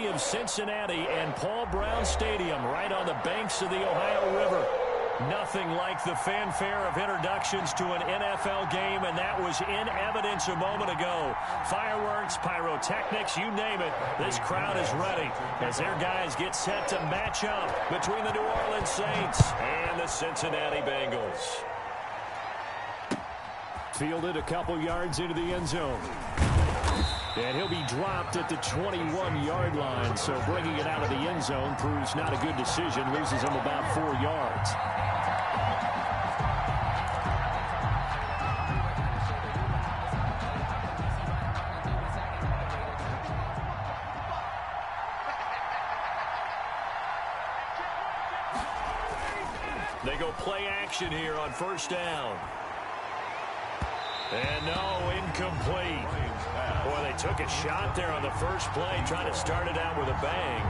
city of Cincinnati and Paul Brown Stadium right on the banks of the Ohio River. Nothing like the fanfare of introductions to an NFL game, and that was in evidence a moment ago. Fireworks, pyrotechnics, you name it. This crowd is ready as their guys get set to match up between the New Orleans Saints and the Cincinnati Bengals. Fielded a couple yards into the end zone. And he'll be dropped at the 21-yard line, so bringing it out of the end zone proves not a good decision, loses him about 4 yards. They go play action here on first down. And no, incomplete. Boy, they took a shot there on the first play, trying to start it out with a bang,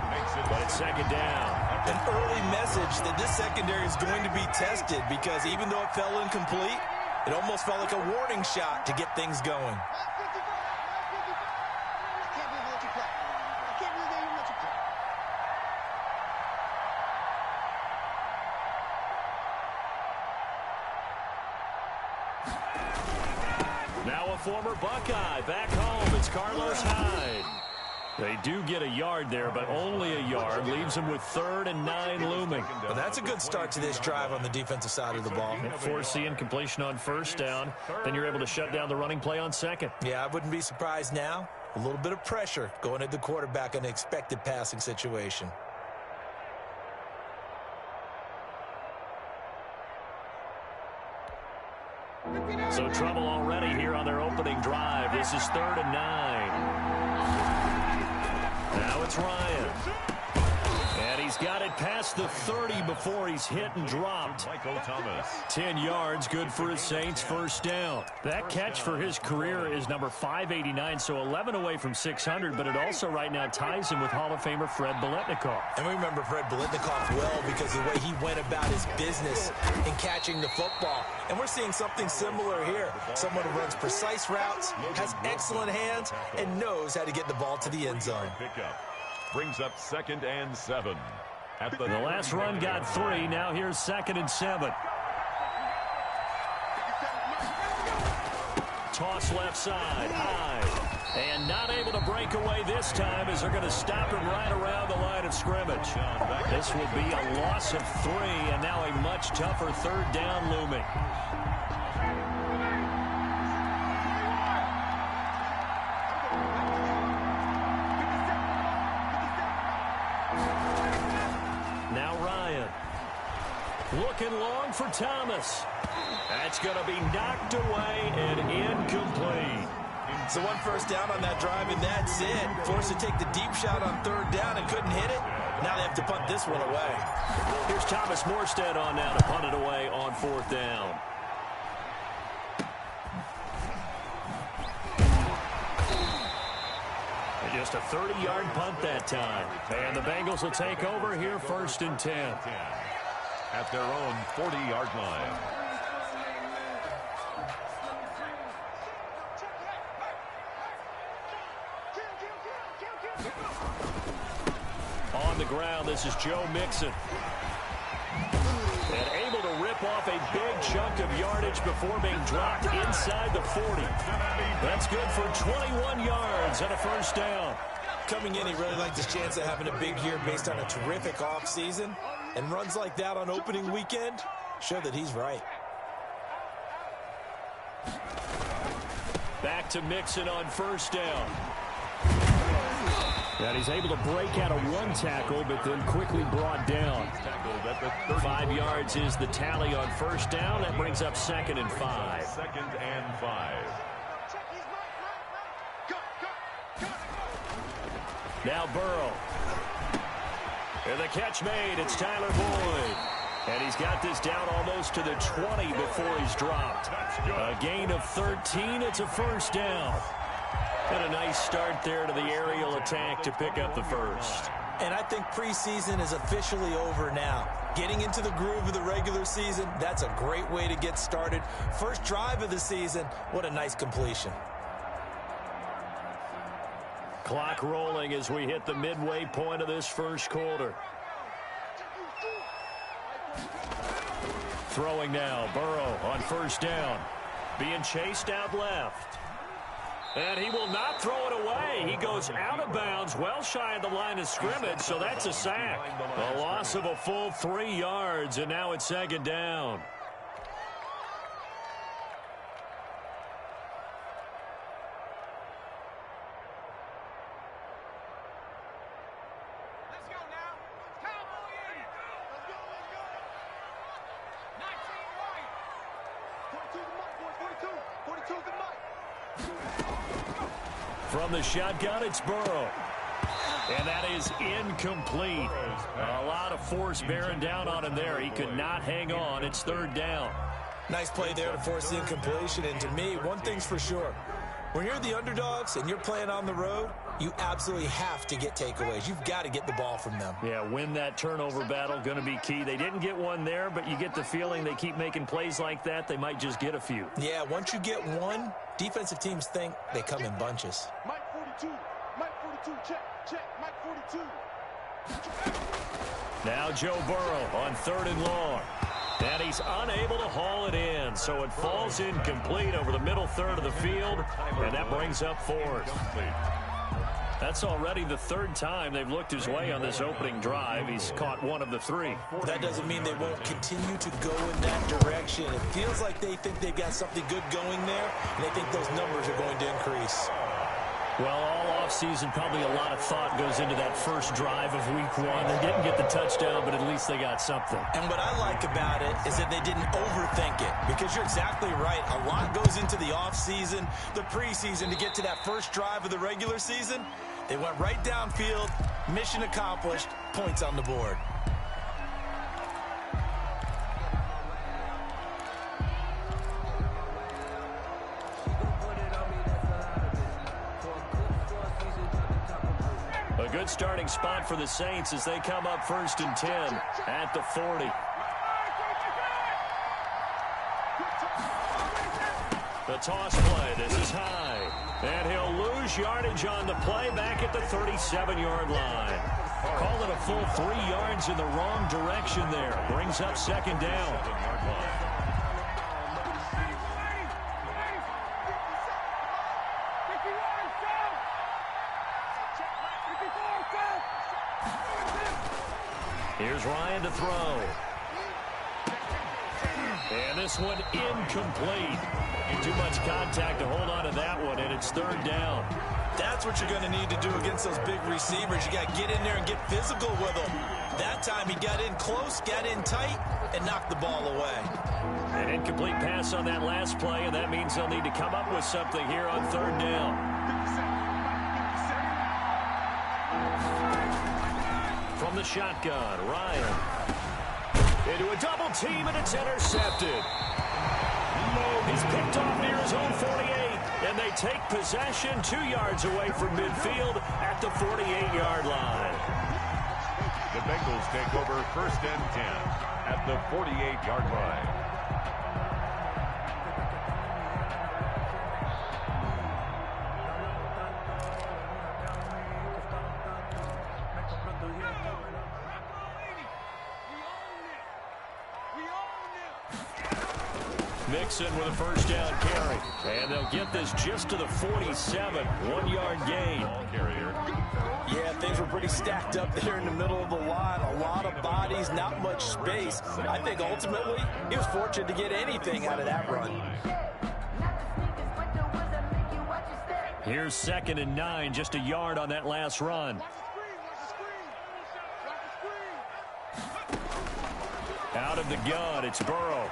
but it's second down. An early message that this secondary is going to be tested, because even though it fell incomplete, it almost felt like a warning shot to get things going. Now a former Buckeye back home. It's Carlos Hyde. They do get a yard there, but only a yard. Leaves them with 3rd and 9 looming. Well, that's a good start to this drive on the defensive side of the ball. Force the incompletion on first down. Then you're able to shut down the running play on second. Yeah, I wouldn't be surprised now. A little bit of pressure going at the quarterback in an expected passing situation. So trouble already here on their opening drive. This is 3rd and 9. Now it's Ryan. And he's got it past the 30 before he's hit and dropped. 10 yards, good for his Saints, first down. That catch for his career is number 589, so 11 away from 600, but it also right now ties him with Hall of Famer Fred Biletnikoff. And we remember Fred Biletnikoff well because of the way he went about his business in catching the football. And we're seeing something similar here. Someone who runs precise routes, has excellent hands, and knows how to get the ball to the end zone. Brings up 2nd and 7. The last run got 3. Now here's 2nd and 7. Toss left side. High. And not able to break away this time as they're going to stop him right around the line of scrimmage. This will be a loss of 3, and now a much tougher 3rd down looming. Now Ryan. Looking long for Thomas. That's going to be knocked away and incomplete. So 1 first down on that drive, and that's it. Forced to take the deep shot on 3rd down and couldn't hit it. Now they have to punt this one away. Here's Thomas Morstead on now to punt it away on 4th down. And just a 30-yard punt that time. And the Bengals will take over here, 1st and 10. At their own 40-yard line. On the ground, this is Joe Mixon. And able to rip off a big chunk of yardage before being dropped inside the 40. That's good for 21 yards and a first down. Coming in, he really liked his chance of having a big year based on a terrific offseason. And runs like that on opening weekend show that he's right. Back to Mixon on first down. And he's able to break out of 1 tackle, but then quickly brought down. 5 yards is the tally on first down. That brings up 2nd and 5. 2nd and 5. Now Burrow. And the catch made. It's Tyler Boyd. And he's got this down almost to the 20 before he's dropped. A gain of 13. It's a first down. And a nice start there to the aerial attack to pick up the first. And I think preseason is officially over now. Getting into the groove of the regular season, that's a great way to get started. First drive of the season, what a nice completion. Clock rolling as we hit the midway point of this first quarter. Throwing now, Burrow on first down. Being chased out left. And he will not throw it away. He goes out of bounds, well shy of the line of scrimmage, so that's a sack. A loss of a full 3 yards, and now it's second down. From the shotgun, it's Burrow. And that is incomplete. A lot of force bearing down on him there. He could not hang on. It's third down. Nice play there to force the incompletion. And to me, one thing's for sure. When you're the underdogs and you're playing on the road, you absolutely have to get takeaways. You've got to get the ball from them. Yeah, win that turnover battle, going to be key. They didn't get one there, but you get the feeling they keep making plays like that, they might just get a few. Yeah, once you get one, defensive teams think they come in bunches. Mike 42, check, Mike 42. Now Joe Burrow on third and long. And he's unable to haul it in, so it falls incomplete over the middle third of the field, and that brings up fourth. That's already the third time they've looked his way on this opening drive. He's caught one of the 3. That doesn't mean they won't continue to go in that direction. It feels like they think they've got something good going there, and they think those numbers are going to increase. Well, all offseason, probably a lot of thought goes into that first drive of week 1. They didn't get the touchdown, but at least they got something. And what I like about it is that they didn't overthink it, because you're exactly right. A lot goes into the offseason, the preseason, to get to that first drive of the regular season. They went right downfield, mission accomplished, points on the board. A good starting spot for the Saints as they come up 1st and 10 at the 40. The toss play. This is high. And he'll lose yardage on the play back at the 37-yard line. Call it a full 3 yards in the wrong direction there. Brings up second down. Here's Ryan to throw. And this one incomplete. Too much contact to hold on to that one, and it's third down. That's what you're going to need to do against those big receivers. You got to get in there and get physical with them. That time he got in close, got in tight, and knocked the ball away. An incomplete pass on that last play, and that means they'll need to come up with something here on third down. From the shotgun, Ryan. Into a double team, and it's intercepted. He's picked off near his own 48, and they take possession 2 yards away from midfield at the 48-yard line. The Bengals take over 1st and 10 at the 48-yard line. Mixon with a first down carry. And they'll get this just to the 47. 1-yard gain. Yeah, things were pretty stacked up there in the middle of the line. A lot of bodies, not much space. I think ultimately he was fortunate to get anything out of that run. Here's 2nd and 9, just a yard on that last run. Out of the gun, it's Burrow.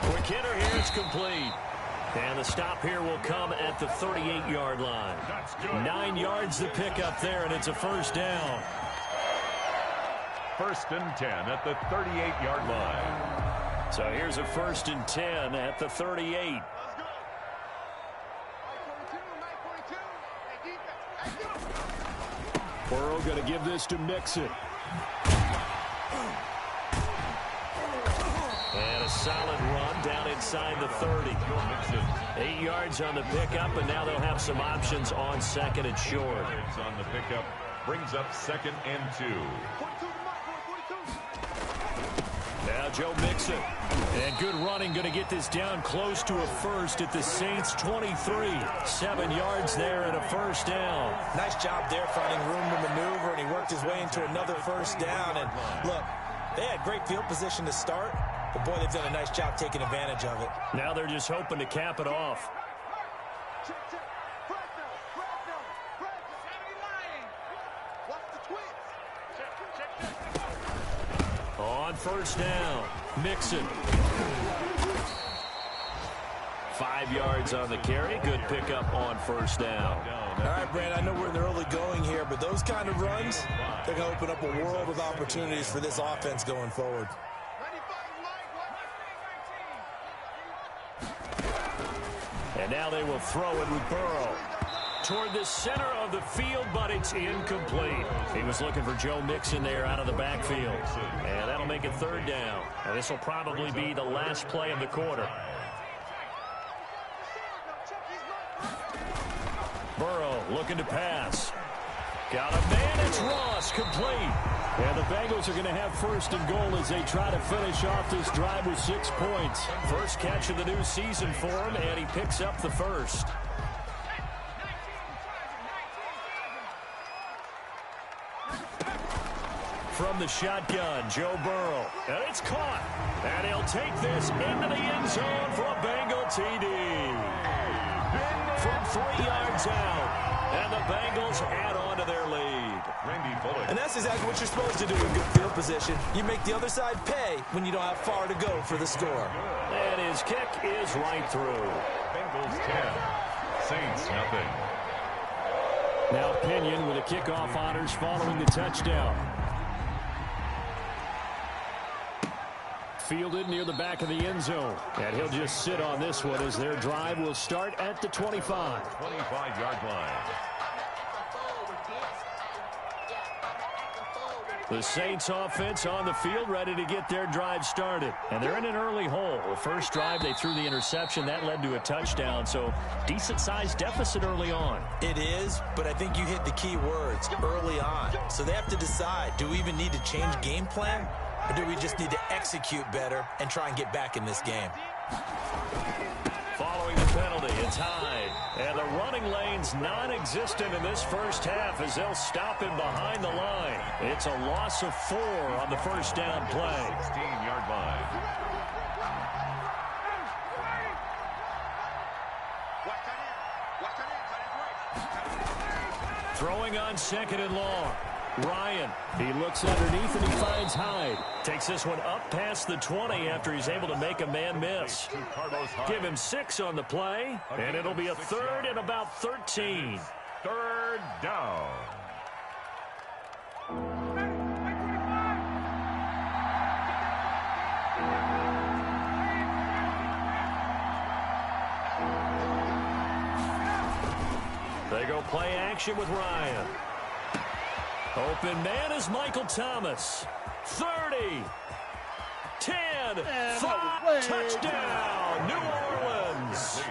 Quick hitter here, it's complete. And the stop here will come at the 38-yard line. 9 yards to pick up there, and it's a first down. 1st and 10 at the 38-yard line. So here's a 1st and 10 at the 38. Burrow going to give this to Mixon. And a solid run down inside the 30. 8 yards on the pickup, and now they'll have some options on second and short. On the pickup brings up 2nd and 2. Now Joe Mixon. And good running, going to get this down close to a first at the Saints 23. 7 yards there and a first down. Nice job there finding room to maneuver, and he worked his way into another first down. And look, they had great field position to start, but boy, they've done a nice job taking advantage of it. Now they're just hoping to cap it off. On first down, Mixon. 5 yards on the carry. Good pickup on first down. All right, Brand, I know we're in the early going here, but those kind of runs, they're going to open up a world of opportunities for this offense going forward. And now they will throw it with Burrow. Toward the center of the field, but it's incomplete. He was looking for Joe Mixon there out of the backfield. And that'll make it third down. And this will probably be the last play of the quarter. Burrow looking to pass. Got a man, it's Ross, complete. And the Bengals are going to have first and goal as they try to finish off this drive with 6 points. First catch of the new season for him, and he picks up the first. From the shotgun, Joe Burrow. And it's caught. And he'll take this into the end zone for a Bengal TD. From 3 yards out. And the Bengals add on to their lead. And that's exactly what you're supposed to do in good field position. You make the other side pay when you don't have far to go for the score. And his kick is right through. Bengals 10, Saints nothing. Now Pinion with a kickoff honors following the touchdown. Fielded near the back of the end zone. And he'll just sit on this one as their drive will start at the 25. 25-yard line. The Saints offense on the field ready to get their drive started. And they're in an early hole. The first drive they threw the interception. That led to a touchdown. So decent-sized deficit early on. It is, but I think you hit the key words, early on. So they have to decide, do we even need to change game plan? Or do we just need to execute better and try and get back in this game? Following the penalty, it's Hyde. And the running lane's non-existent in this first half as they'll stop him behind the line. It's a loss of 4 on the first down play. 16-yard line. Throwing on second and long. Ryan, he looks underneath and he finds Hyde. Takes this one up past the 20 after he's able to make a man miss. Give him 6 on the play, and it'll be a third and about 13. Third down. They go play action with Ryan. Open man is Michael Thomas. 30. 10. 5. Touchdown. New Orleans.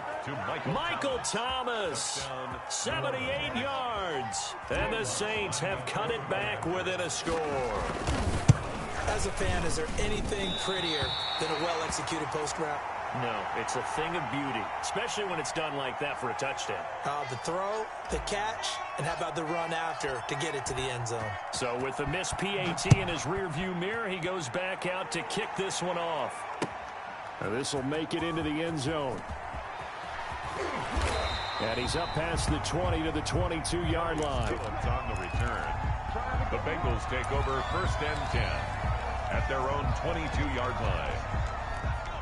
Michael Thomas. 78 yards. And the Saints have cut it back within a score. As a fan, is there anything prettier than a well-executed post route? No, it's a thing of beauty, especially when it's done like that for a touchdown. The throw, the catch, and how about the run after to get it to the end zone? So with the missed PAT in his rearview mirror, he goes back out to kick this one off. Now this will make it into the end zone. And he's up past the 20 to the 22-yard line. It's on the return. The Bengals take over first and 10 at their own 22-yard line.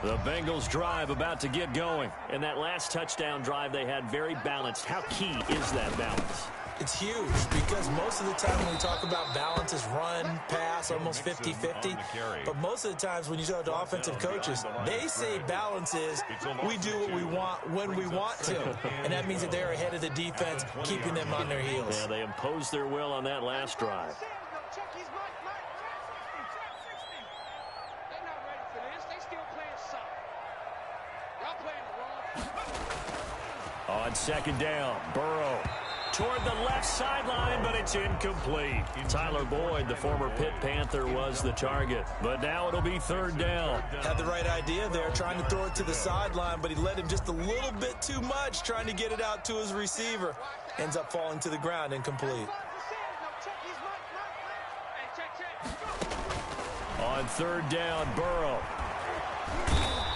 The Bengals drive about to get going. And that last touchdown drive they had very balanced. How key is that balance? It's huge because most of the time when we talk about balance is run, pass, almost 50-50. But most of the times when you talk to offensive coaches, they say balance is we do what we want when we want to. And that means that they're ahead of the defense, keeping them on their heels. Yeah, they imposed their will on that last drive. On second down, Burrow toward the left sideline, but it's incomplete. Tyler Boyd, the former Pitt Panther, was the target. But now it'll be third down. Had the right idea there, trying to throw it to the sideline, but he led him just a little bit too much, trying to get it out to his receiver. Ends up falling to the ground, incomplete. On third down, Burrow.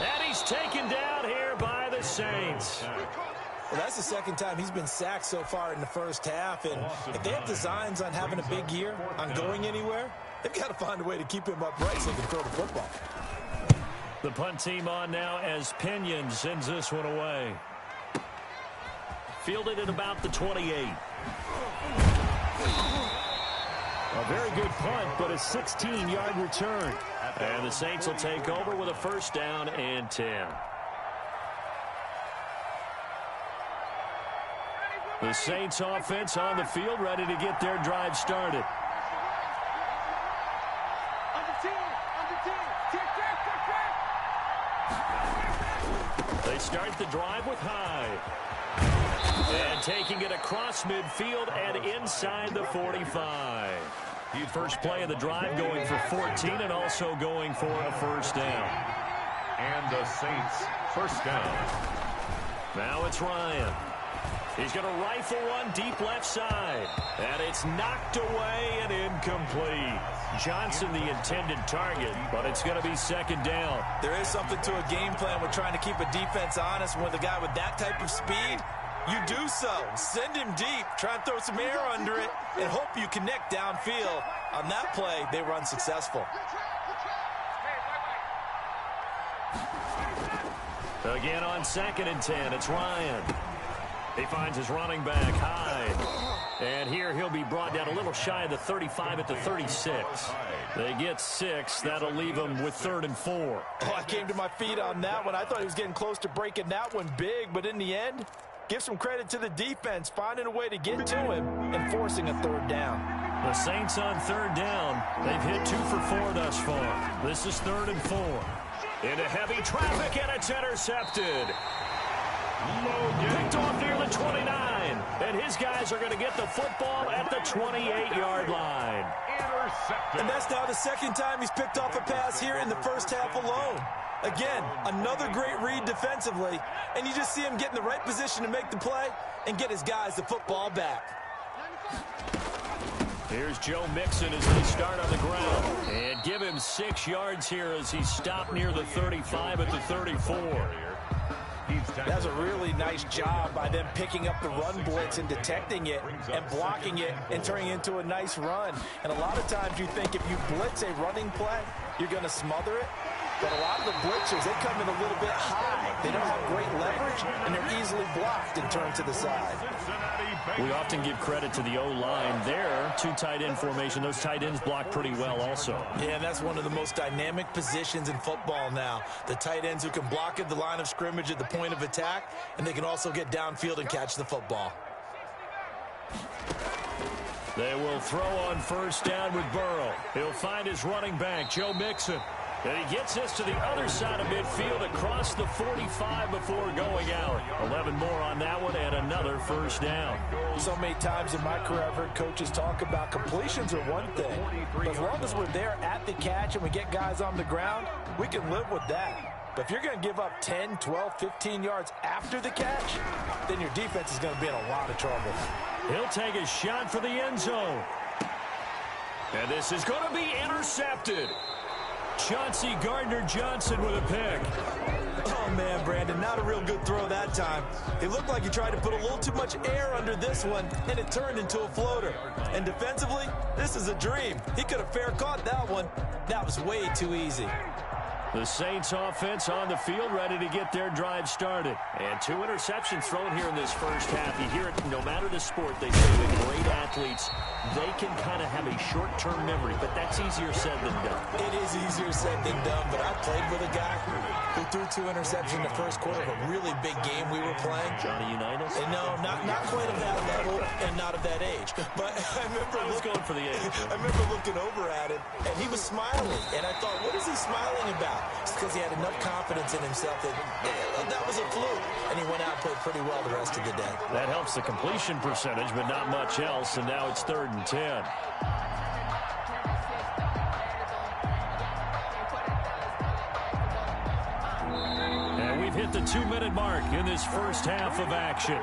And he's taken down here by the Saints. Well, that's the second time he's been sacked so far in the first half, and if they have designs on having a big year, on going anywhere, they've got to find a way to keep him upright so they can throw the football. The punt team on now as Pinion sends this one away. Fielded at about the 28. A very good punt, but a 16-yard return. And the Saints will take over with a first down and 10. The Saints offense on the field, ready to get their drive started. They start the drive with Hyde. And taking it across midfield and inside the 45. First play of the drive going for 14 and also going for a first down. And the Saints first down. Now it's Ryan. He's going to rifle one deep left side. And it's knocked away and incomplete. Johnson the intended target, but it's going to be second down. There is something to a game plan with trying to keep a defense honest. With a guy with that type of speed, you do so. Send him deep. Try and throw some air under it and hope you connect downfield. On that play, they run successful. Again on second and 10, it's Ryan. He finds his running back, Hyde. And here he'll be brought down a little shy of the 35 at the 36. They get 6. That'll leave him with 3rd and 4. Oh, I came to my feet on that one. I thought he was getting close to breaking that one big, but in the end, give some credit to the defense, finding a way to get to him and forcing a 3rd down. The Saints on 3rd down. They've hit 2 for 4 thus far. This is 3rd and 4. Into heavy traffic, and it's intercepted. Picked off near the 29, and his guys are going to get the football at the 28-yard line. Intercepted. And that's now the second time he's picked off a pass here in the first half alone. Again, another great read defensively, and you just see him get in the right position to make the play and get his guys the football back. Here's Joe Mixon as they start on the ground. And give him 6 yards here as he stopped near the 35 at the 34. That's a really nice job by them picking up the run blitz and detecting it and blocking it and turning it into a nice run. And a lot of times you think if you blitz a running play, you're going to smother it. But a lot of the blitzers, they come in a little bit high. They don't have great leverage, and they're easily blocked and turned to the side. We often give credit to the O-line there. 2 tight end formation. Those tight ends block pretty well also. Yeah, that's one of the most dynamic positions in football now. The tight ends who can block at the line of scrimmage at the point of attack, and they can also get downfield and catch the football. They will throw on first down with Burrow. He'll find his running back, Joe Mixon. And he gets this to the other side of midfield across the 45 before going out. 11 more on that one and another first down. So many times in my career I've heard coaches talk about completions are one thing. But as long as we're there at the catch and we get guys on the ground, we can live with that. But if you're going to give up 10, 12, 15 yards after the catch, then your defense is going to be in a lot of trouble. He'll take a shot for the end zone. And this is going to be intercepted. Chauncey Gardner-Johnson with a pick. Oh, man, Brandon, not a real good throw that time. It looked like he tried to put a little too much air under this one, and it turned into a floater. And defensively, this is a dream. He could have fair caught that one. That was way too easy. The Saints offense on the field, ready to get their drive started. And 2 interceptions thrown here in this first half. You hear it, no matter the sport, they say that great athletes, they can kind of have a short-term memory, but that's easier said than done. It is easier said than done, but I played with a guy who threw 2 interceptions in the first quarter of a really big game we were playing. Johnny Unitas? And no, not quite of that level and not of that age. But I was going for the age. I remember looking over at him, and he was smiling. And I thought, what is he smiling about? It's because he had enough confidence in himself that that was a fluke, and he went out and played pretty well the rest of the day. That helps the completion percentage, but not much else, and now it's 3rd and 10. And we've hit the 2-minute mark in this first half of action.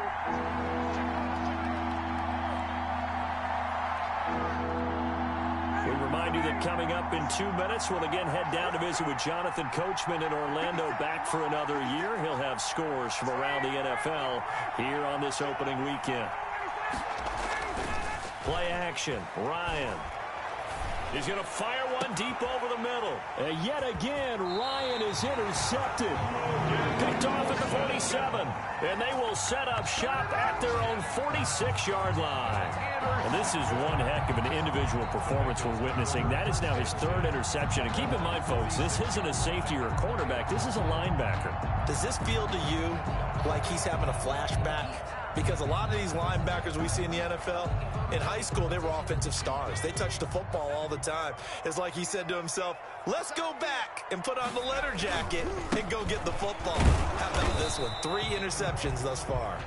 Remind you that coming up in 2 minutes, we'll again head down to visit with Jonathan Coachman in Orlando, back for another year. He'll have scores from around the NFL here on this opening weekend. Play action. Ryan. He's going to fire one deep over the middle. And yet again, Ryan is intercepted. Picked off at the 47. And they will set up shop at their own 46-yard line. And this is one heck of an individual performance we're witnessing. That is now his 3rd interception. And keep in mind, folks, this isn't a safety or a cornerback. This is a linebacker. Does this feel to you like he's having a flashback? Because a lot of these linebackers we see in the NFL, in high school, they were offensive stars. They touched the football all the time. It's like he said to himself, let's go back and put on the letter jacket and go get the football. How about this one? 3 interceptions thus far.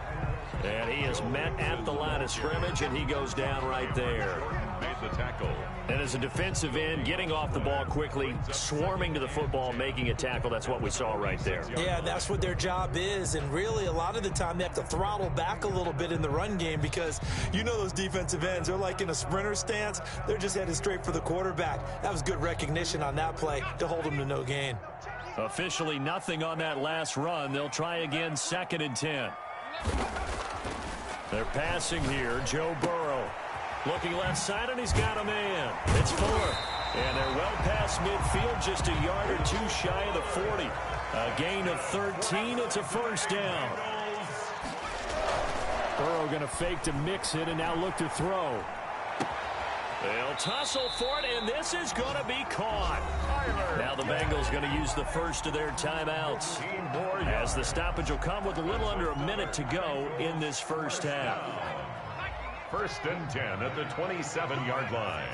And he is met at the line of scrimmage, and he goes down right there. Made the tackle. And as a defensive end, getting off the ball quickly, swarming to the football, making a tackle, that's what we saw right there. Yeah, that's what their job is. And really, a lot of the time, they have to throttle back a little bit in the run game because you know those defensive ends, they're like in a sprinter stance. They're just headed straight for the quarterback. That was good recognition on that play to hold them to no gain. Officially nothing on that last run. They'll try again, 2nd and 10. They're passing here. Joe Burrow looking left side, and he's got a man. It's Fuller. And they're well past midfield, just a yard or 2 shy of the 40. A gain of 13. It's a 1st down. Burrow going to fake to mix it and now look to throw. They'll tussle for it, and this is going to be caught. Now the Bengals going to use the first of their timeouts, as the stoppage will come with a little under a minute to go in this first half. 1st and 10 at the 27-yard line.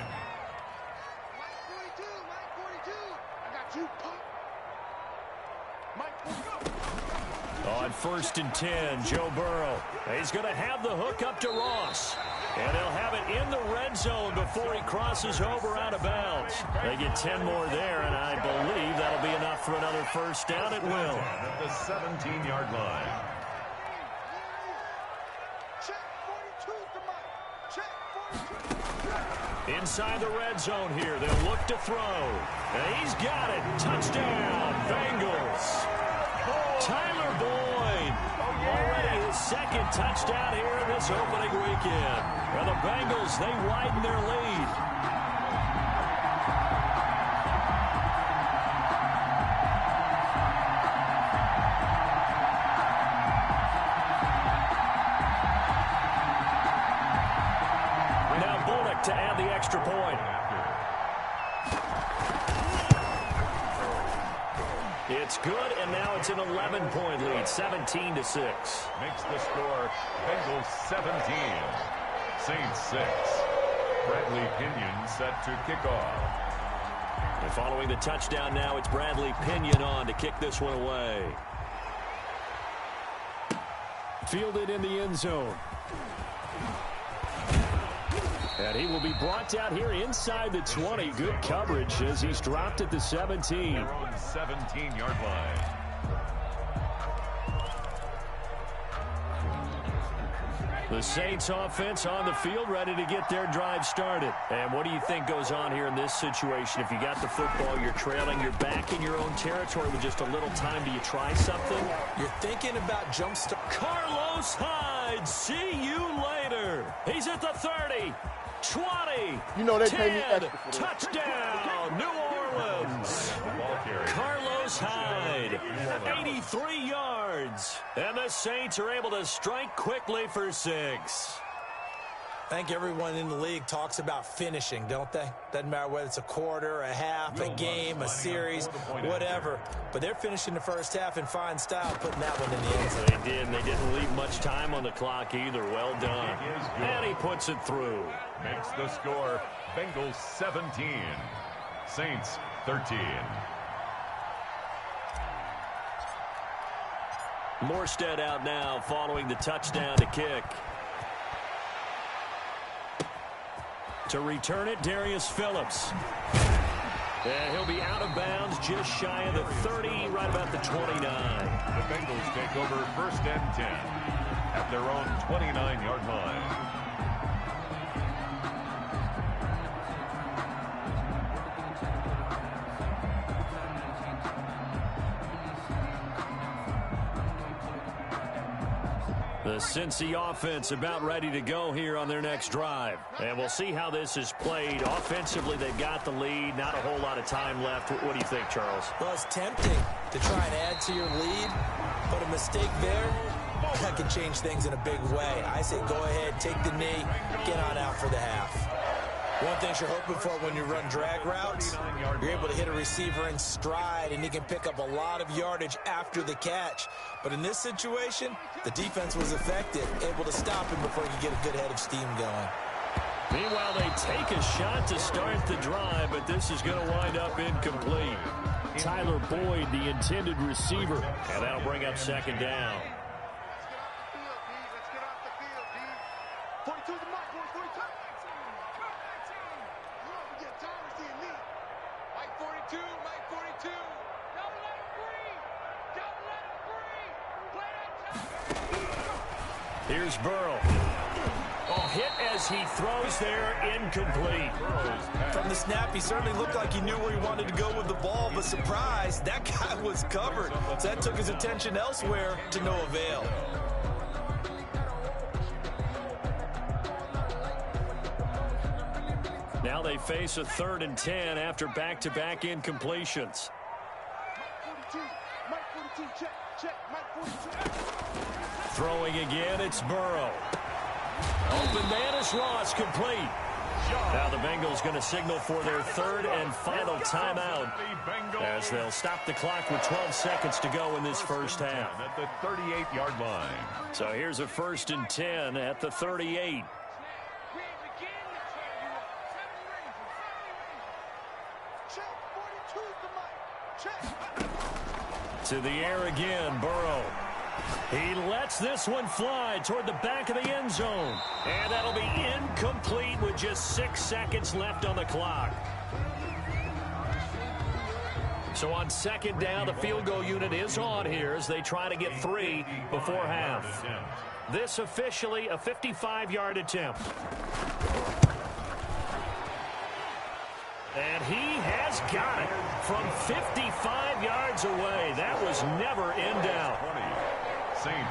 On 1st and 10, Joe Burrow. He's going to have the hook up to Ross. And they'll have it in the red zone before he crosses over out of bounds. They get 10 more there, and I believe that'll be enough for another 1st down. It will. At the 17-yard line. Inside the red zone here, they'll look to throw. And he's got it. Touchdown, Bengals. Tyler Boyd. Already his 2nd touchdown here in this opening weekend. And the Bengals, they widen their lead. Now Bullock to add the extra point. It's good, and now it's an 11-point lead, 17-6. Makes the score Bengals 17, Saints 6. Bradley Pinion set to kick off. And following the touchdown now, it's Bradley Pinion on to kick this one away. Fielded in the end zone. And he will be brought down here inside the 20. Good coverage as he's dropped at the 17. They're on 17-yard line. The Saints offense on the field, ready to get their drive started. And what do you think goes on here in this situation? If you got the football, you're trailing, you're back in your own territory with just a little time. Do you try something? You're thinking about jump start. Carlos Hyde, see you later. He's at the 30, 20, You know they 10, pay me extra for this. touchdown, New Orleans. Carlos Hyde, 83 yards. And the Saints are able to strike quickly for 6. I think everyone in the league talks about finishing, don't they? Doesn't matter whether it's a quarter, a half, a game, a series, whatever. But they're finishing the first half in fine style, putting that one in the end zone. They did, and they didn't leave much time on the clock either. Well done. And he puts it through. Makes the score Bengals 17, Saints 13. Morstead out now following the touchdown to kick. To return it, Darius Phillips. And he'll be out of bounds just shy of the 30, right about the 29. The Bengals take over 1st and 10 at their own 29-yard line. The Cincy offense about ready to go here on their next drive. And we'll see how this is played. Offensively, they've got the lead. Not a whole lot of time left. What do you think, Charles? Well, it's tempting to try and add to your lead, but a mistake there, that can change things in a big way. I say go ahead, take the knee, get on out for the half. One thing you're hoping for when you run drag routes, you're able to hit a receiver in stride, and he can pick up a lot of yardage after the catch. But in this situation, the defense was effective, able to stop him before he could get a good head of steam going. Meanwhile, they take a shot to start the drive, but this is going to wind up incomplete. Tyler Boyd, the intended receiver, and that'll bring up 2nd down. Let's get off the field, D. 42 the mark, 42. You get time to see a lead. Mike 42, Mike 42. Don't let him breathe. Don't let him breathe. Play that time. Here's Burrow. Oh, hit as he throws there, incomplete. From the snap, he certainly looked like he knew where he wanted to go with the ball, but surprise, that guy was covered. So that took his attention elsewhere to no avail. Now they face a 3rd and 10 after back-to-back incompletions. Mike 42, check, Mike 42. Throwing again, it's Burrow. Open man is Ross, complete. Now the Bengals going to signal for their 3rd and final timeout as they'll stop the clock with 12 seconds to go in this first half. At the 38-yard line. So here's a 1st and 10 at the 38. To the air again, Burrow. He lets this one fly toward the back of the end zone. And that'll be incomplete with just 6 seconds left on the clock. So on 2nd down, the field goal unit is on here as they try to get 3 before half. This officially a 55-yard attempt. And he has got it from 55 yards away. That was never in doubt.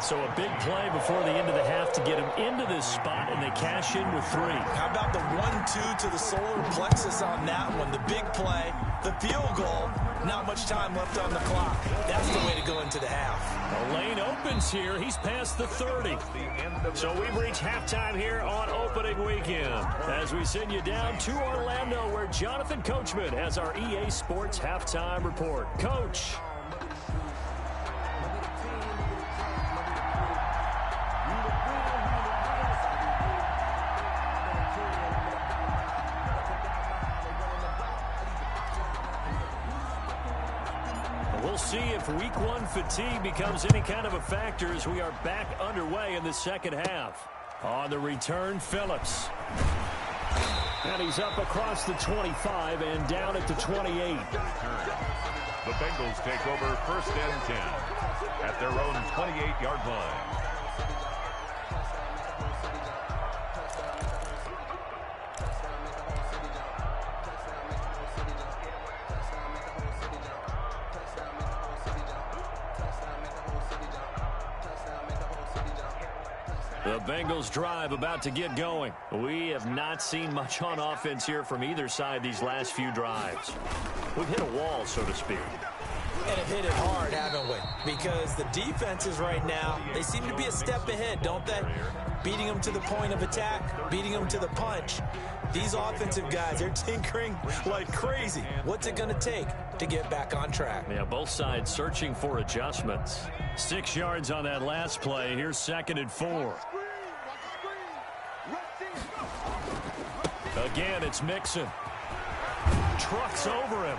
So a big play before the end of the half to get him into this spot, and they cash in with 3. How about the 1-2 to the solar plexus on that one? The big play, the field goal, not much time left on the clock. That's the way to go into the half. The lane opens here. He's past the 30. So we've reached halftime here on opening weekend as we send you down to Orlando where Jonathan Coachman has our EA Sports halftime report. Coach. We'll see if week 1 fatigue becomes any kind of a factor as we are back underway in the second half. On the return, Phillips. And he's up across the 25 and down at the 28. The Bengals take over 1st and 10 at their own 28-yard line. The Bengals drive about to get going. We have not seen much on offense here from either side these last few drives. We've hit a wall, so to speak. And have hit it hard, haven't we? Because the defenses right now, they seem to be a step ahead, don't they? Beating them to the point of attack, beating them to the punch. These offensive guys, they're tinkering like crazy. What's it going to take to get back on track? Yeah, both sides searching for adjustments. 6 yards on that last play. Here's 2nd and 4. Again, it's Mixon. Trucks over him.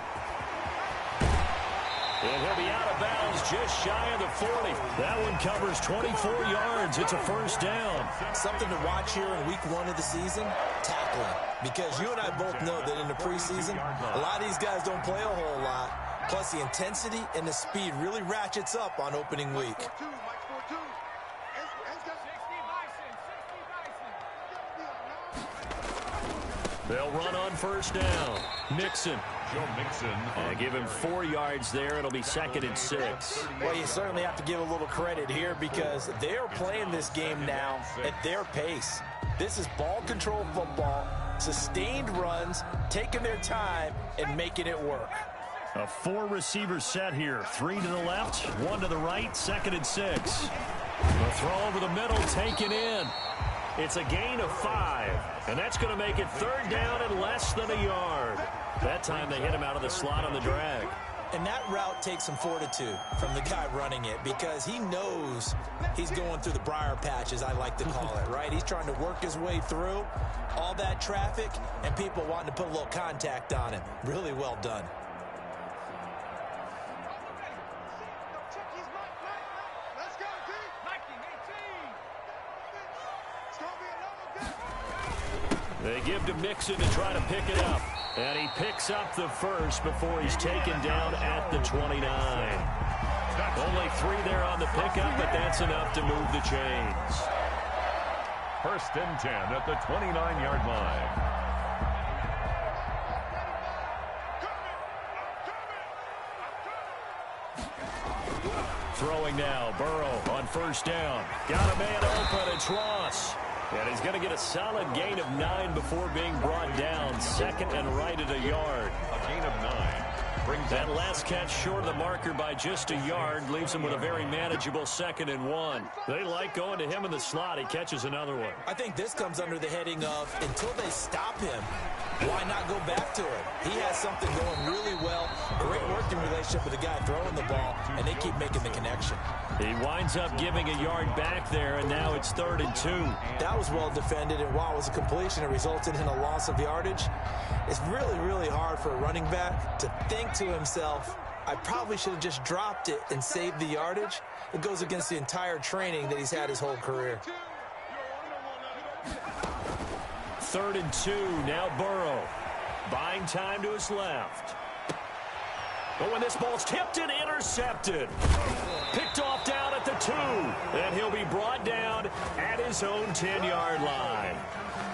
And he'll be out of bounds just shy of the 40. That one covers 24 yards. It's a first down. Something to watch here in week 1 of the season, tackling. Because you and I both know that in the preseason, a lot of these guys don't play a whole lot. Plus, the intensity and the speed really ratchets up on opening week. They'll run on first down. Mixon. Joe Mixon. Give him 4 yards there. It'll be 2nd and 6. Well, you certainly have to give a little credit here because they're playing this game now at their pace. This is ball control football, sustained runs, taking their time, and making it work. A 4-receiver set here. 3 to the left, 1 to the right, 2nd and 6. The throw over the middle, taken in. It's a gain of 5, and that's going to make it 3rd down and less than a yard. That time they hit him out of the slot on the drag. And that route takes some fortitude from the guy running it because he knows he's going through the briar patch, as I like to call it, right? He's trying to work his way through all that traffic and people wanting to put a little contact on him. Really well done. They give to Mixon to try to pick it up. And he picks up the first before he's taken down at the 29. Only 3 there on the pickup, but that's enough to move the chains. 1st and 10 at the 29-yard line. Throwing now, Burrow on first down. Got a man open, it's Ross. And he's going to get a solid gain of 9 before being brought down. 2nd and right at a yard. A gain of 9. Brings that last catch short of the marker by just a yard. Leaves him with a very manageable 2nd and 1. They like going to him in the slot. He catches another one. I think this comes under the heading of until they stop him, why not go back to him? He has something going really well. Great working relationship with the guy throwing the ball, and they keep making the connection. He winds up giving a yard back there, and now it's 3rd and 2. That was well defended, and while it was a completion, it resulted in a loss of yardage. It's really, really hard for a running back to think to himself, I probably should have just dropped it and saved the yardage. It goes against the entire training that he's had his whole career. 3rd and 2, now Burrow. Buying time to his left. But when this ball's tipped and intercepted. Picked off down at the 2. And he'll be brought down at his own 10-yard line.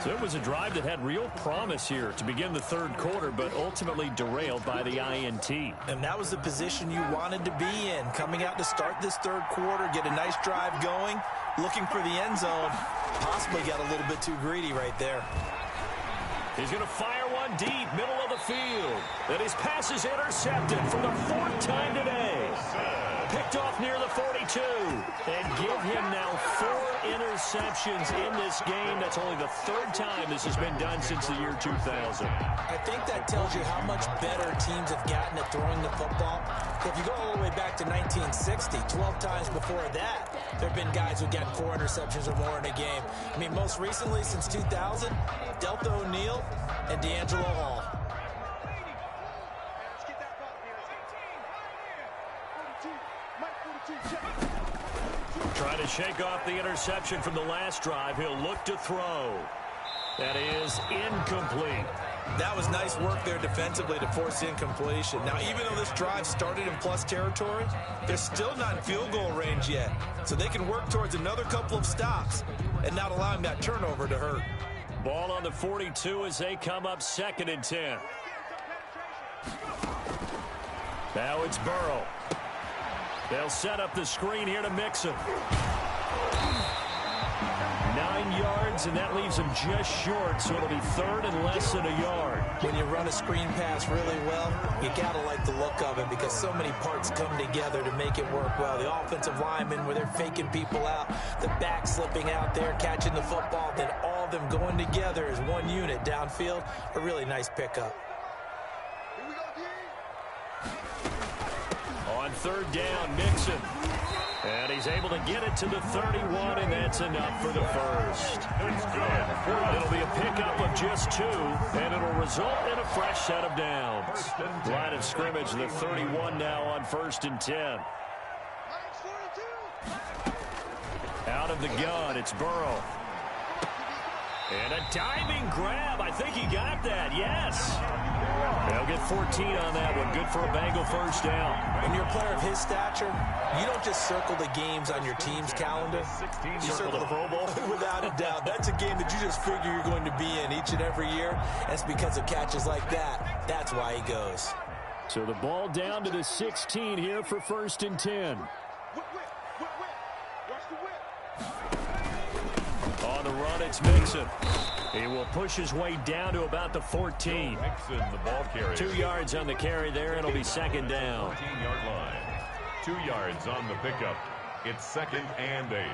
So it was a drive that had real promise here to begin the 3rd quarter, but ultimately derailed by the INT. And that was the position you wanted to be in. Coming out to start this 3rd quarter, get a nice drive going, looking for the end zone. Possibly got a little bit too greedy right there. He's going to fire one deep, middle of the field. And his pass is intercepted for the 4th time today. Picked off near the 42. And give him now 4 interceptions in this game. That's only the 3rd time this has been done since the year 2000. I think that tells you how much better teams have gotten at throwing the football. If you go all the way back to 1960, 12 times before that, there have been guys who've gotten 4 interceptions or more in a game. I mean, most recently, since 2000, Delta O'Neal and D'Angelo Hall. Trying to shake off the interception from the last drive. He'll look to throw. That is incomplete. That was nice work there defensively to force incompletion. Now, even though this drive started in plus territory, they're still not in field goal range yet. So they can work towards another couple of stops and not allowing that turnover to hurt. Ball on the 42 as they come up 2nd and 10. Now it's Burrow. They'll set up the screen here to Mixon. 9 yards, and that leaves him just short, so it'll be 3rd and less than a yard. When you run a screen pass really well, you got to like the look of it because so many parts come together to make it work well. The offensive linemen, where they're faking people out, the back slipping out there, catching the football, then all of them going together as one unit downfield. A really nice pickup. On third down, Mixon. And he's able to get it to the 31, and that's enough for the first. It's good. It'll be a pickup of just 2, and it'll result in a fresh set of downs. Line of scrimmage, the 31 now on 1st and 10. Out of the gun, it's Burrow. And a diving grab. I think he got that. Yes. They'll get 14 on that one. Good for a Bengal first down. When you're a player of his stature, you don't just circle the games on your team's calendar. You circle the Pro Bowl? Without a doubt. That's a game that you just figure you're going to be in each and every year. And it's because of catches like that. That's why he goes. So the ball down to the 16 here for 1st and 10. On the run, it's Mixon. He will push his way down to about the 14. Mixon, the ball carrier. 2 yards on the carry there. It'll be 2nd down. 14-yard line. 2 yards on the pickup. It's 2nd and 8.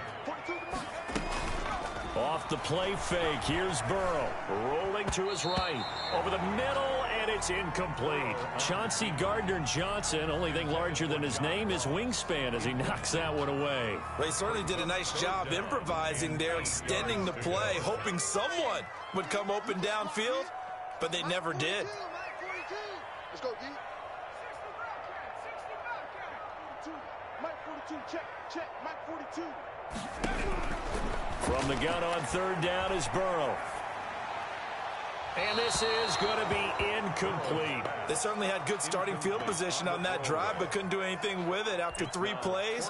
Off the play fake. Here's Burrow. Rolling to his right. Over the middle, and it's incomplete. Chauncey Gardner-Johnson, only thing larger than his name is wingspan as he knocks that one away. Well, he certainly did a nice job improvising there, extending the play, hoping someone would come open downfield, but they never did. Let's go, D. Mike 42, check, Mike 42. From the gun on third down is Burrow. And this is going to be incomplete. They certainly had good starting field position on that drive, but couldn't do anything with it after 3 plays.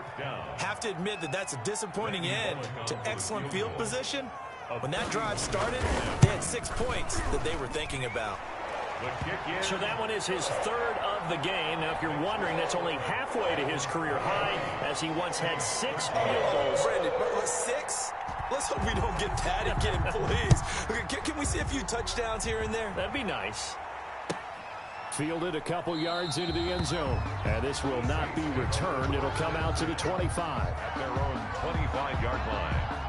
Have to admit that that's a disappointing end to excellent field position. When that drive started, they had 6 points that they were thinking about. So that one is his 3rd of the game. Now, if you're wondering, that's only halfway to his career high, as he once had 6 field goals. Brandon, 6? Let's hope we don't get that again, please. Can we see a few touchdowns here and there? That'd be nice. Fielded a couple yards into the end zone. And this will not be returned. It'll come out to the 25. At their own 25-yard line.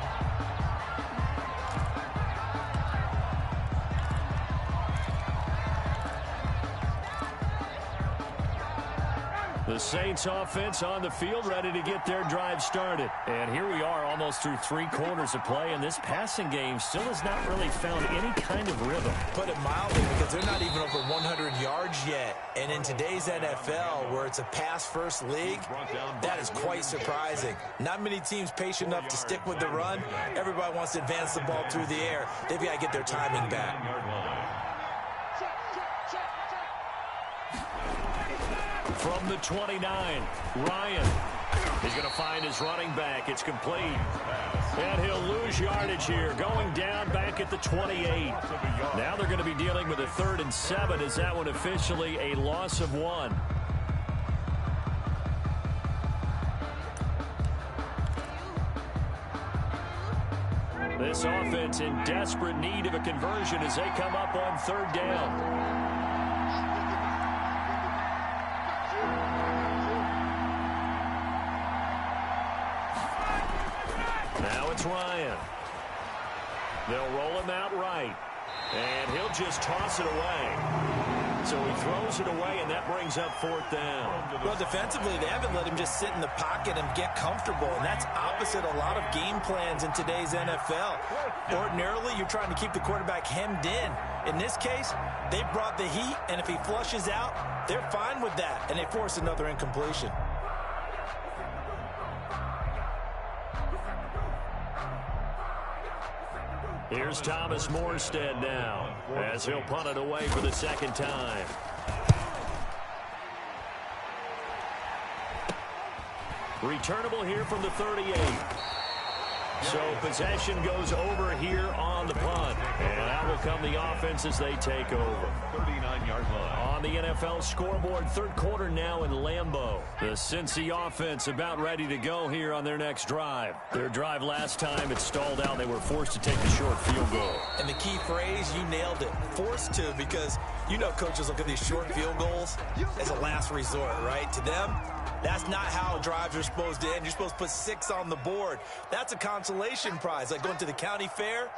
The Saints offense on the field, ready to get their drive started. And here we are almost through 3 quarters of play, and this passing game still has not really found any kind of rhythm. Put it mildly, because they're not even over 100 yards yet. And in today's NFL, where it's a pass-first league, that is quite surprising. Not many teams patient enough to stick with the run. Everybody wants to advance the ball through the air. They've got to get their timing back. From the 29, Ryan. He's going to find his running back. It's complete. And he'll lose yardage here. Going down back at the 28. Now they're going to be dealing with a 3rd and 7. Is that one officially a loss of 1? This offense in desperate need of a conversion as they come up on 3rd down. Now it's Ryan. They'll roll him out right. And he'll just toss it away. So he throws it away, and that brings up 4th down. Well, defensively, they haven't let him just sit in the pocket and get comfortable, and that's opposite a lot of game plans in today's NFL. Ordinarily, you're trying to keep the quarterback hemmed in. In this case, they brought the heat, and if he flushes out, they're fine with that, and they force another incompletion. Here's Thomas Morstead now, as he'll punt it away for the 2nd time. Returnable here from the 38. So possession goes over here on the punt. And out will come the offense as they take over. 39-yard line. On the NFL scoreboard, 3rd quarter now in Lambeau. The Cincy offense about ready to go here on their next drive. Their drive last time, it stalled out. They were forced to take the short field goal. And the key phrase, you nailed it. Forced to, because You know coaches look at these short field goals as a last resort, right? To them, that's not how drives are supposed to end. You're supposed to put 6 on the board. That's a consolation prize. Like going to the county fair,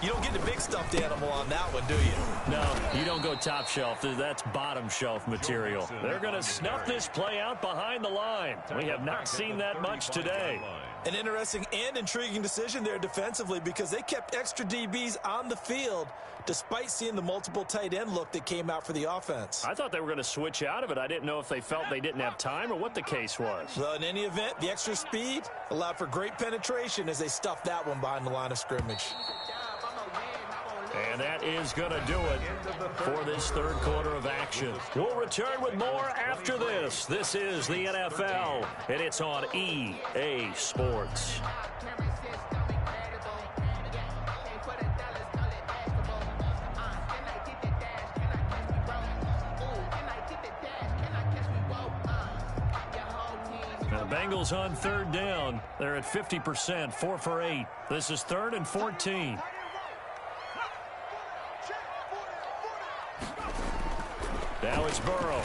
you don't get the big stuffed animal on that one, do you? No, you don't go top shelf. That's bottom shelf material. They're going to snuff this play out behind the line. We have not seen that much today. An interesting and intriguing decision there defensively because they kept extra DBs on the field despite seeing the multiple tight end look that came out for the offense. I thought they were going to switch out of it. I didn't know if they felt they didn't have time or what the case was. Well, in any event, the extra speed allowed for great penetration as they stuffed that one behind the line of scrimmage. And that is going to do it for this third quarter of action. We'll return with more after this. This is the NFL, and it's on EA Sports. Now the Bengals on third down. They're at 50%, 4 for 8. This is 3rd and 14. Now it's Burrow.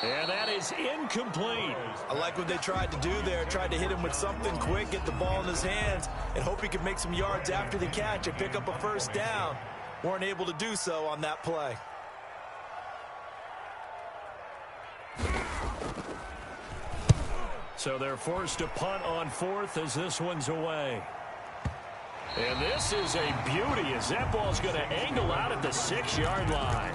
And that is incomplete. I like what they tried to do there. Tried to hit him with something quick, get the ball in his hands, and hope he could make some yards after the catch and pick up a first down. Weren't able to do so on that play. So they're forced to punt on 4th as this one's away. And this is a beauty as that ball's going to angle out at the 6-yard line.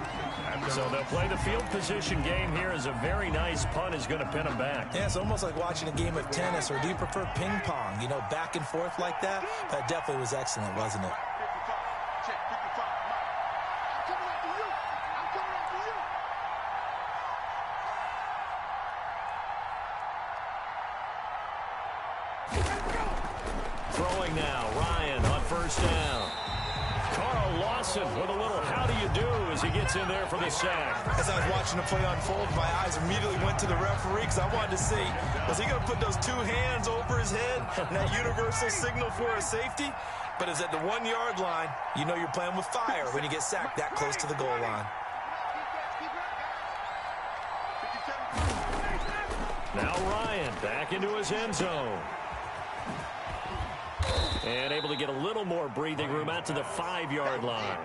So they'll play the field position game here as a very nice punt is going to pin them back. Yeah, it's almost like watching a game of tennis, or do you prefer ping pong? You know, back and forth like that? That definitely was excellent, wasn't it? Throwing now, Ryan on first down. Carl Lawson with a little how do you do as he gets in there for the sack. As I was watching the play unfold, my eyes immediately went to the referee because I wanted to see, was he going to put those 2 hands over his head and that universal signal for a safety? But it's at the 1-yard line. You know you're playing with fire when you get sacked that close to the goal line. Now Ryan back into his end zone. And able to get a little more breathing room out to the 5-yard line.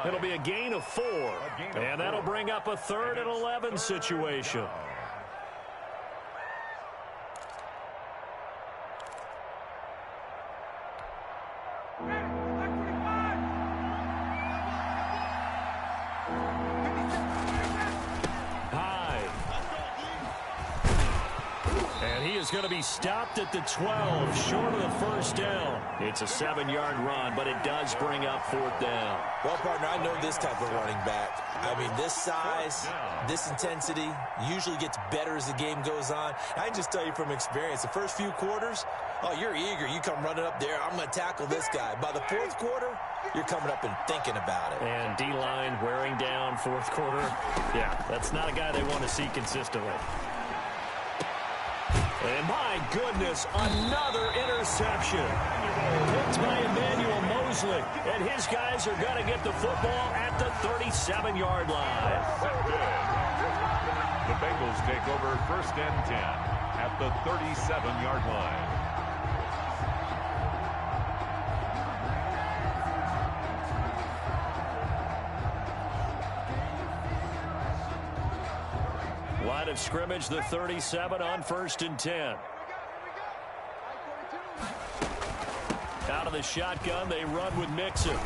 It'll be a gain of 4. And that'll bring up a 3rd and 11 situation. Is going to be stopped at the 12, short of the first down. It's a 7-yard run, but it does bring up 4th down. Well, partner, I know this type of running back. I mean, this size, this intensity usually gets better as the game goes on. I can just tell you from experience, the first few quarters, oh, you're eager. You come running up there, I'm going to tackle this guy. By the 4th quarter, you're coming up and thinking about it. And D-line wearing down 4th quarter. Yeah, that's not a guy they want to see consistently. And my goodness, another interception. Picked by Emmanuel Mosley. And his guys are going to get the football at the 37-yard line. The Bengals take over 1st and 10 at the 37-yard line. Line of scrimmage, the 37 on 1st and 10. Out of the shotgun, they run with Mixon.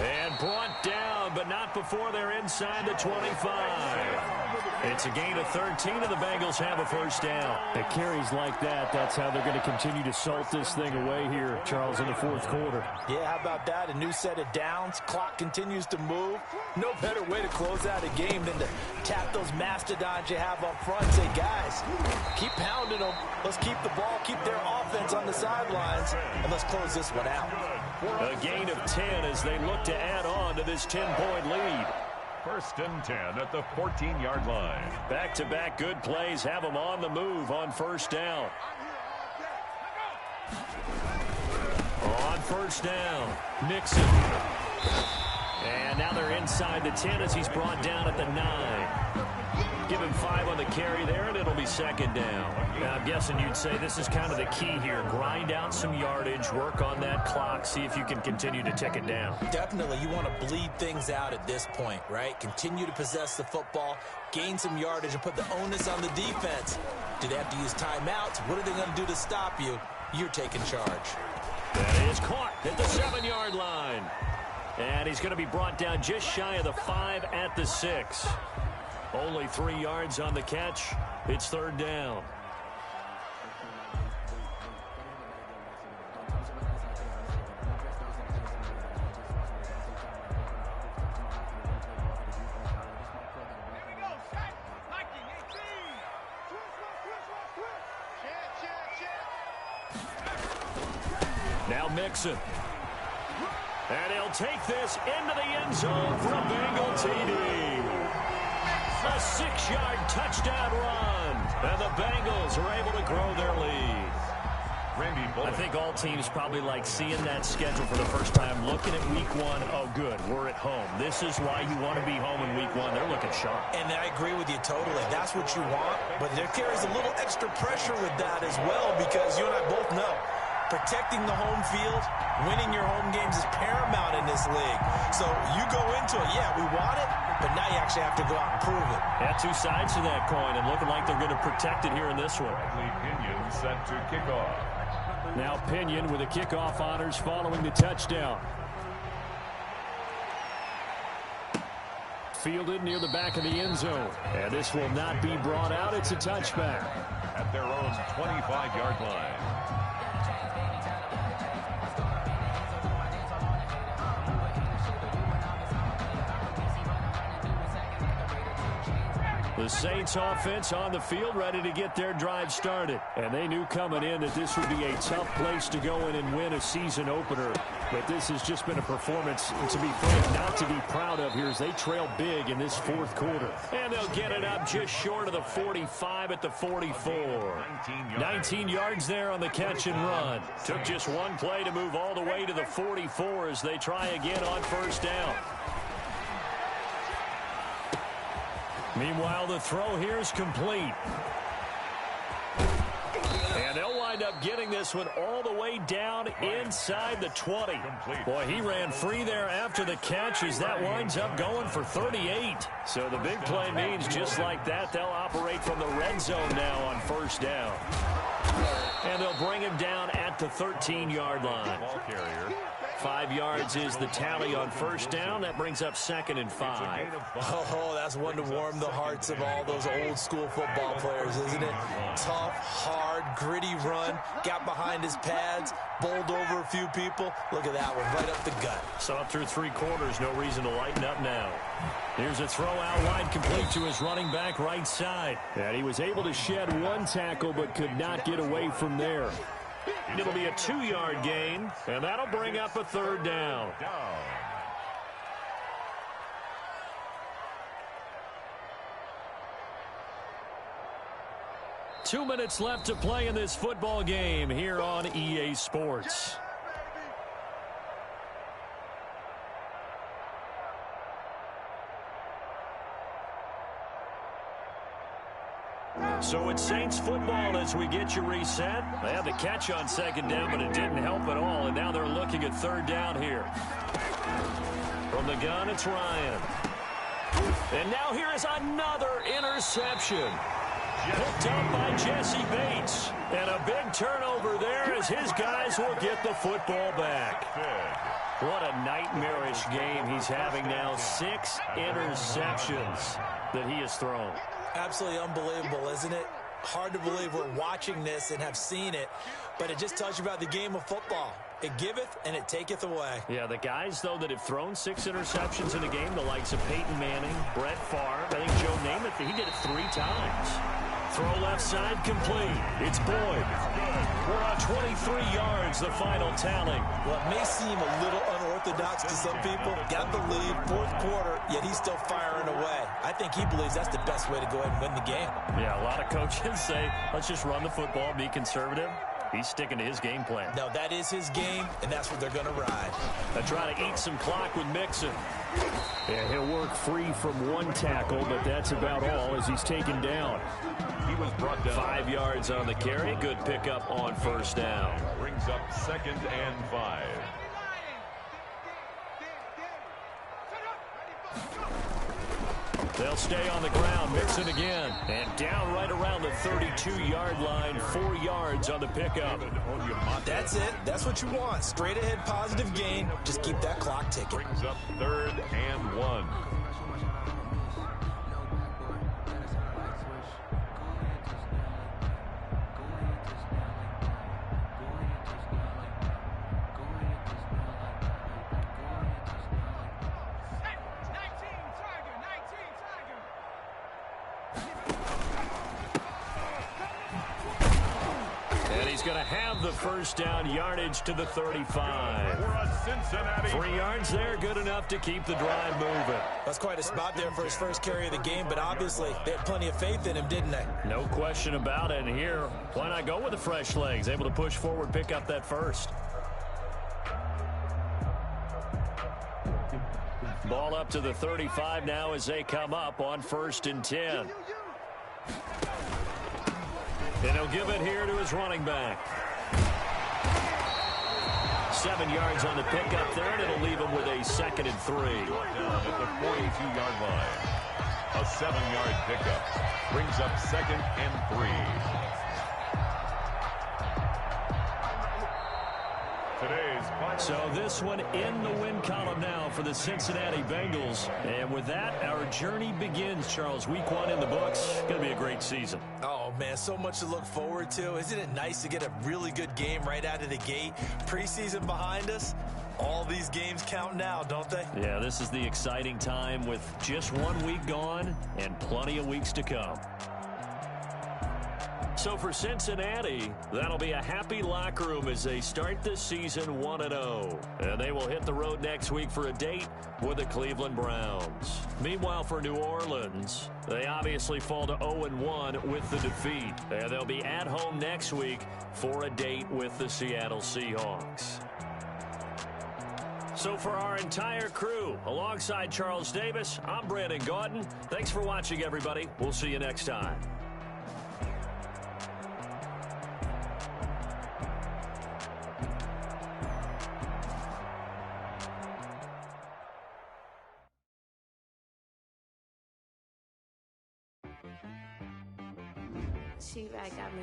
And brought down, but not before they're inside the 25. It's a gain of 13, and the Bengals have a first down. At carries like that, that's how they're going to continue to salt this thing away here, Charles, in the 4th quarter. Yeah, how about that? A new set of downs. Clock continues to move. No better way to close out a game than to tap those mastodons you have up front. Say, guys, keep pounding them. Let's keep the ball, keep their offense on the sidelines, and let's close this one out. A gain of 10 as they look to add on to this 10-point lead. 1st and 10 at the 14-yard line. Back-to-back good plays have them on the move on first down. On first down, Mixon. And now they're inside the 10 as he's brought down at the 9. Give him 5 on the carry there, and it'll be second down. Now, I'm guessing you'd say this is kind of the key here. Grind out some yardage, work on that clock, see if you can continue to tick it down. Definitely. You want to bleed things out at this point, right? Continue to possess the football, gain some yardage, and put the onus on the defense. Do they have to use timeouts? What are they going to do to stop you? You're taking charge. That is caught at the 7-yard line. And he's going to be brought down just shy of the 5 at the 6. Only 3 yards on the catch. It's third down. Now Mixon. And he'll take this into the end zone for a Bengal TD. A 6-yard touchdown run. And the Bengals are able to grow their lead. I think all teams probably like seeing that schedule for the first time, looking at week 1. Oh, good, we're at home. This is why you want to be home in week 1. They're looking sharp. And I agree with you totally. That's what you want. But there carries a little extra pressure with that as well, because you and I both know protecting the home field, winning your home games is paramount in this league. So you go into it, yeah, we want it, but now you actually have to go out and prove it. Yeah, 2 sides to that coin, and looking like they're going to protect it here in this one. Pinion set to kick off. Now Pinion with the kickoff honors following the touchdown. Fielded near the back of the end zone. And this will not be brought out. It's a touchback. At their own 25-yard line. The Saints offense on the field, ready to get their drive started. And they knew coming in that this would be a tough place to go in and win a season opener. But this has just been a performance, to be frank, not to be proud of here as they trail big in this fourth quarter. And they'll get it up just short of the 45 at the 44. 19 yards there on the catch and run. Took just one play to move all the way to the 44 as they try again on first down. Meanwhile, the throw here is complete. And they'll wind up getting this one all the way down inside the 20. Boy, he ran free there after the catch as that winds up going for 38. So the big play means just like that, they'll operate from the red zone now on first down. And they'll bring him down at the 13-yard line. 5 yards is the tally on first down. That brings up 2nd and 5. Oh, that's one to warm the hearts of all those old school football players, isn't it? Tough, hard, gritty run. Got behind his pads, bowled over a few people. Look at that one, right up the gut. Saw it through 3 quarters. No reason to lighten up now. Here's a throw out wide, complete to his running back right side. And he was able to shed 1 tackle but could not get away from there. It'll be a 2-yard gain, and that'll bring up a third down. 2 minutes left to play in this football game here on EA Sports. So it's Saints football as we get you reset. They had the catch on second down, but it didn't help at all. And now they're looking at third down here. From the gun, it's Ryan. And now here is another interception. Picked up by Jesse Bates. And a big turnover there as his guys will get the football back. What a nightmarish game he's having now. 6 interceptions that he has thrown. Absolutely unbelievable, isn't it? Hard to believe we're watching this and have seen it, but it just tells you about the game of football. It giveth and it taketh away. Yeah, the guys, though, that have thrown 6 interceptions in a game, the likes of Peyton Manning, Brett Favre, I think Joe Namath, he did it 3 times. Throw left side complete. It's Boyd. We're on 23 yards, the final tally. Well, it may seem a little unorthodox to some people. Got the lead, 4th quarter, yet he's still firing away. I think he believes that's the best way to go ahead and win the game. Yeah, a lot of coaches say, let's just run the football, be conservative. He's sticking to his game plan. No, that is his game, and that's what they're going to ride. They try to eat some clock with Mixon. Yeah, he'll work free from one tackle, but that's about all as he's taken down. He was brought down. 5 yards on the carry. Good pickup on first down. Brings up 2nd and 5. They'll stay on the ground. Mixon again. And down right around the 32-yard line. 4 yards on the pickup. That's it. That's what you want. Straight ahead positive gain. Just keep that clock ticking. Brings up 3rd and 1. Going to have the first down, yardage to the 35. 3 yards there, good enough to keep the drive moving. That's quite a spot there for his first carry of the game, but obviously they had plenty of faith in him, didn't they? No question about it. And here, why not go with the fresh legs? Able to push forward, pick up that first. Ball up to the 35 now as they come up on 1st and 10. And he'll give it here to his running back. 7 yards on the pickup there, and it'll leave him with a 2nd and 3. Down at the 42-yard line. A 7-yard pickup. Brings up 2nd and 3. Today's final. So this one in the win column now for the Cincinnati Bengals. And with that, our journey begins, Charles. Week 1 in the books. Going to be a great season. Oh, man, so much to look forward to. Isn't it nice to get a really good game right out of the gate? Preseason behind us. All these games count now, don't they? Yeah, this is the exciting time with just 1 week gone and plenty of weeks to come. So for Cincinnati, that'll be a happy locker room as they start this season 1-0. And they will hit the road next week for a date with the Cleveland Browns. Meanwhile, for New Orleans, they obviously fall to 0-1 with the defeat. And they'll be at home next week for a date with the Seattle Seahawks. So for our entire crew, alongside Charles Davis, I'm Brandon Gaudin. Thanks for watching, everybody. We'll see you next time. She right got me.